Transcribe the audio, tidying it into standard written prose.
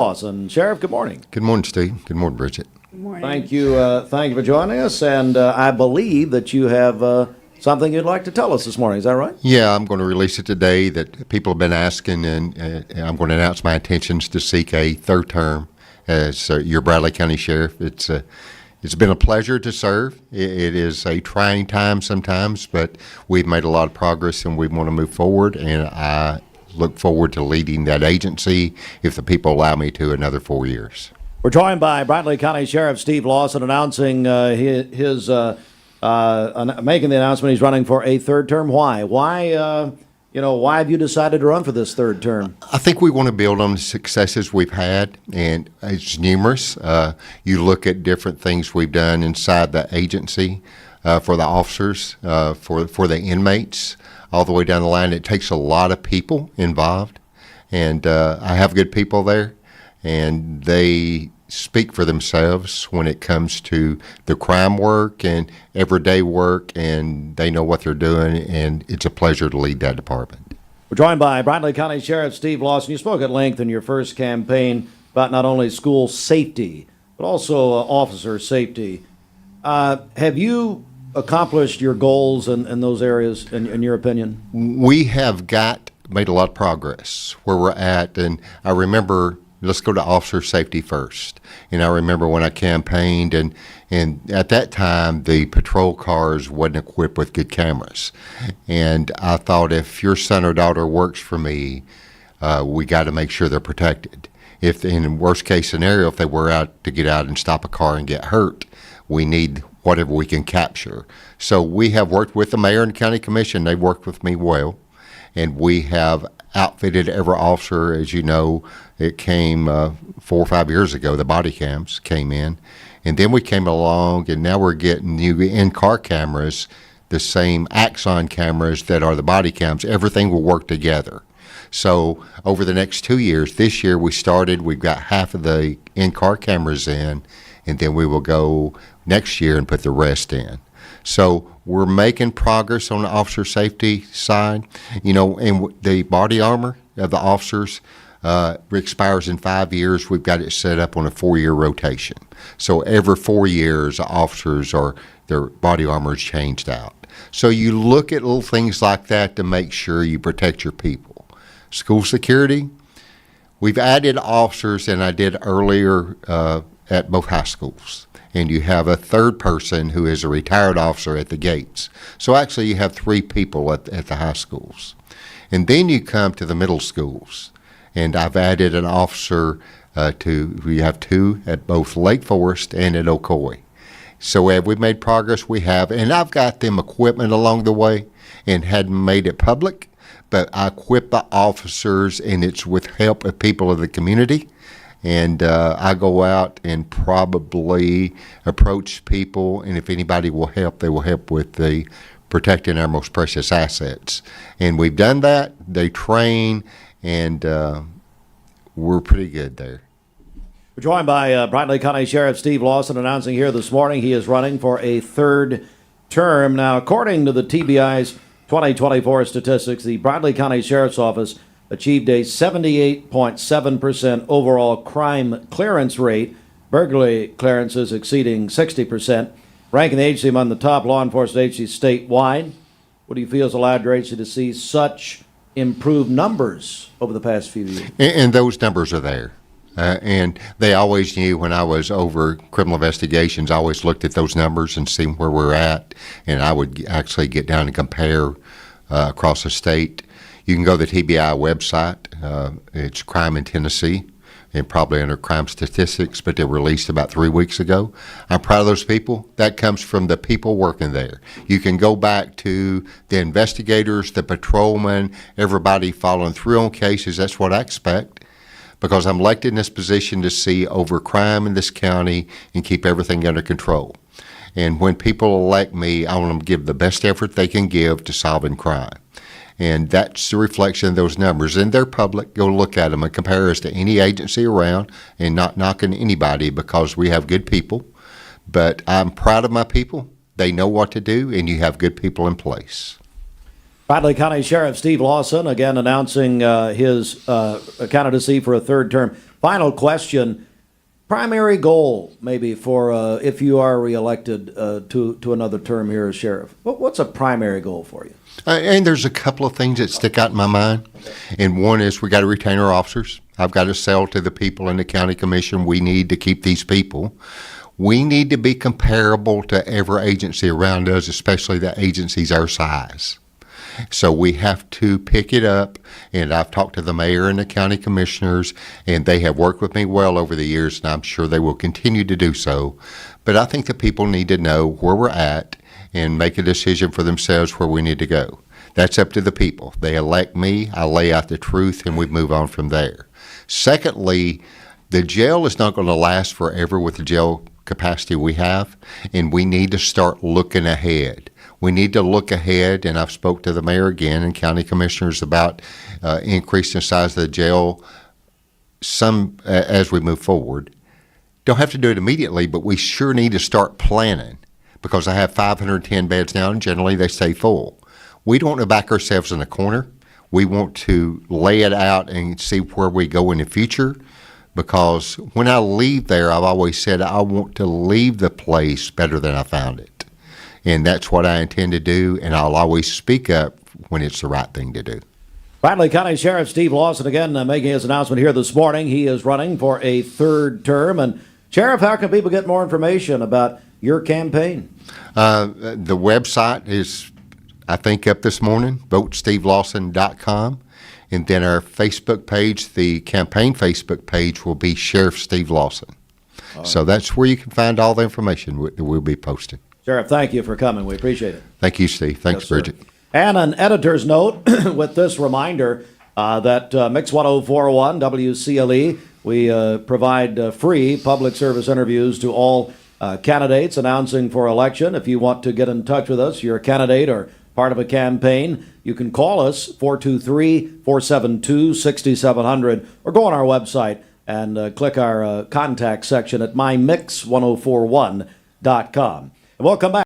Lawson. Sheriff, good morning. Good morning, Steve. Good morning, Bridget. Good morning. Thank you for joining us, and I believe that you have something you'd like to tell us this morning. Is that right? Yeah, I'm going to release it today that people have been asking, and I'm going to announce my intentions to seek a third term as your Bradley County Sheriff. It's been a pleasure to serve. It is a trying time sometimes, but we've made a lot of progress, and we want to move forward, and I look forward to leading that agency, if the people allow me to, another 4 years. We're joined by Bradley County Sheriff Steve Lawson announcing his making the announcement he's running for a third term. Why? Why have you decided to run for this third term? I think we want to build on the successes we've had, and it's numerous. You look at different things we've done inside the agency for the officers, for the inmates, all the way down the line. It takes a lot of people involved, and I have good people there, and they speak for themselves when it comes to the crime work and everyday work, and they know what they're doing, and it's a pleasure to lead that department. We're joined by Bradley County Sheriff Steve Lawson. You spoke at length in your first campaign about not only school safety, but also officer safety. Have you accomplished your goals in those areas, in your opinion? We have made a lot of progress where we're at, and I remember, let's go to officer safety first. And I remember when I campaigned, and at that time, the patrol cars wasn't equipped with good cameras. And I thought, if your son or daughter works for me, we got to make sure they're protected. If in worst case scenario, if they were out to get out and stop a car and get hurt, we need whatever we can capture. So we have worked with the mayor and county commission. They've worked with me well, and we have outfitted every officer. As you know, it came 4 or 5 years ago, the body cams came in, and then we came along, and now we're getting new in-car cameras, the same Axon cameras that are the body cams. Everything will work together. So over the next 2 years, this year we've got half of the in-car cameras in, and then we will go next year and put the rest in. So we're making progress on the officer safety side. And the body armor of the officers expires in 5 years. We've got it set up on a 4-year rotation. So every 4 years, the officers their body armor is changed out. So you look at little things like that to make sure you protect your people. School security, we've added officers, and I did earlier at both high schools. And you have a third person who is a retired officer at the gates. So actually you have 3 people at the high schools. And then you come to the middle schools. And I've added an officer we have 2 at both Lake Forest and at Ocoee. So have we made progress? We have. And I've got them equipment along the way and hadn't made it public. But I equip the officers, and it's with help of people of the community. And I go out and probably approach people, and if anybody will help, they will help with the protecting our most precious assets. And we've done that. They train, and we're pretty good there. We're joined by Bradley County Sheriff Steve Lawson announcing here this morning he is running for a third term. Now, according to the TBI's 2024 statistics, the Bradley County Sheriff's Office achieved a 78.7% overall crime clearance rate, burglary clearances exceeding 60%, ranking the agency among the top law enforcement agencies statewide. What do you feel has allowed your agency to see such improved numbers over the past few years? And those numbers are there. And they always knew when I was over criminal investigations, I always looked at those numbers and see where we're at, and I would actually get down and compare across the state. You can go to the TBI website. It's Crime in Tennessee, and probably under crime statistics, but they were released about 3 weeks ago. I'm proud of those people. That comes from the people working there. You can go back to the investigators, the patrolmen, everybody following through on cases. That's what I expect, because I'm elected in this position to see over crime in this county and keep everything under control. And when people elect me, I want them to give the best effort they can give to solving crime. And that's the reflection of those numbers. And they're public. Go look at them and compare us to any agency around, and not knocking anybody, because we have good people. But I'm proud of my people. They know what to do, and you have good people in place. Bradley County Sheriff Steve Lawson again announcing his candidacy for a third term. Final question. Primary goal, maybe, for if you are reelected to another term here as sheriff. What's a primary goal for you? And there's a couple of things that stick out in my mind. And one is we got to retain our officers. I've got to sell to the people in the county commission. We need to keep these people. We need to be comparable to every agency around us, especially the agencies our size. So we have to pick it up, and I've talked to the mayor and the county commissioners, and they have worked with me well over the years, and I'm sure they will continue to do so. But I think the people need to know where we're at and make a decision for themselves where we need to go. That's up to the people. They elect me, I lay out the truth, and we move on from there. Secondly, the jail is not going to last forever with the jail capacity we have, and we need to start looking ahead. We need to look ahead, and I've spoke to the mayor again and county commissioners about increasing the size of the jail as we move forward. Don't have to do it immediately, but we sure need to start planning, because I have 510 beds now, and generally they stay full. We don't want to back ourselves in a corner. We want to lay it out and see where we go in the future, because when I leave there, I've always said I want to leave the place better than I found it. And that's what I intend to do, and I'll always speak up when it's the right thing to do. Bradley County Sheriff Steve Lawson again making his announcement here this morning. He is running for a third term. And Sheriff, how can people get more information about your campaign? The website is, I think, up this morning, votestevelawson.com. And then our Facebook page, the campaign Facebook page, will be Sheriff Steve Lawson. So that's where you can find all the information that we'll be posting. Sheriff, thank you for coming. We appreciate it. Thank you, Steve. Thanks, Yes, Bridget. And an editor's note with this reminder that Mix 1041 WCLE, we provide free public service interviews to all candidates announcing for election. If you want to get in touch with us, you're a candidate or part of a campaign, you can call us 423-472-6700 or go on our website and click our contact section at mymix1041.com. And we'll come back.